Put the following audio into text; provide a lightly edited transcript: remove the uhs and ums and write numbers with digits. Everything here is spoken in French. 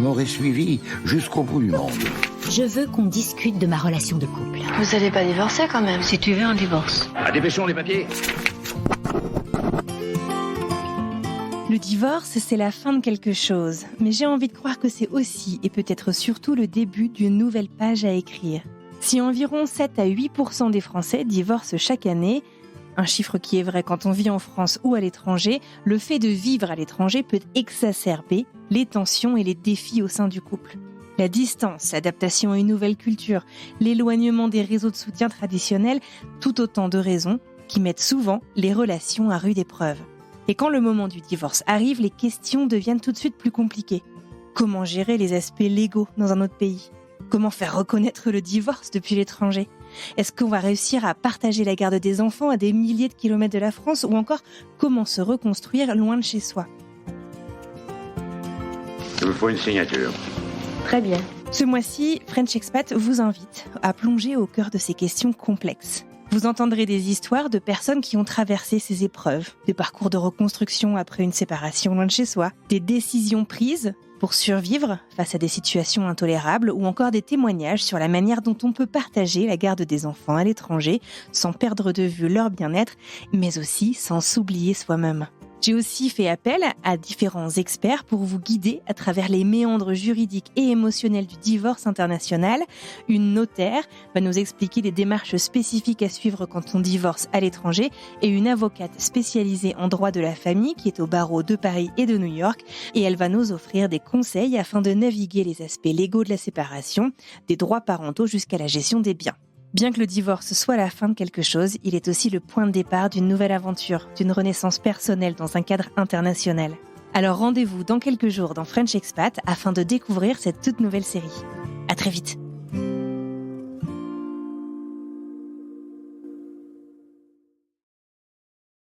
m'aurais suivi jusqu'au bout du monde. Je veux qu'on discute de ma relation de couple. Vous allez pas divorcer quand même? Si tu veux un divorce. Ah, dépêchons les papiers. Le divorce, c'est la fin de quelque chose. Mais j'ai envie de croire que c'est aussi, et peut-être surtout, le début d'une nouvelle page à écrire. Si environ 7 à 8% des Français divorcent chaque année, un chiffre qui est vrai quand on vit en France ou à l'étranger, le fait de vivre à l'étranger peut exacerber les tensions et les défis au sein du couple. La distance, l'adaptation à une nouvelle culture, l'éloignement des réseaux de soutien traditionnels, tout autant de raisons qui mettent souvent les relations à rude épreuve. Et quand le moment du divorce arrive, les questions deviennent tout de suite plus compliquées. Comment gérer les aspects légaux dans un autre pays ? Comment faire reconnaître le divorce depuis l'étranger ? Est-ce qu'on va réussir à partager la garde des enfants à des milliers de kilomètres de la France ? Ou encore, comment se reconstruire loin de chez soi ? Il me faut une signature. Très bien. Ce mois-ci, French Expat vous invite à plonger au cœur de ces questions complexes. Vous entendrez des histoires de personnes qui ont traversé ces épreuves, des parcours de reconstruction après une séparation loin de chez soi, des décisions prises pour survivre face à des situations intolérables ou encore des témoignages sur la manière dont on peut partager la garde des enfants à l'étranger sans perdre de vue leur bien-être, mais aussi sans s'oublier soi-même. J'ai aussi fait appel à différents experts pour vous guider à travers les méandres juridiques et émotionnels du divorce international. Une notaire va nous expliquer les démarches spécifiques à suivre quand on divorce à l'étranger et une avocate spécialisée en droit de la famille qui est au barreau de Paris et de New York. Et elle va nous offrir des conseils afin de naviguer les aspects légaux de la séparation, des droits parentaux jusqu'à la gestion des biens. Bien que le divorce soit la fin de quelque chose, il est aussi le point de départ d'une nouvelle aventure, d'une renaissance personnelle dans un cadre international. Alors rendez-vous dans quelques jours dans French Expat afin de découvrir cette toute nouvelle série. À très vite.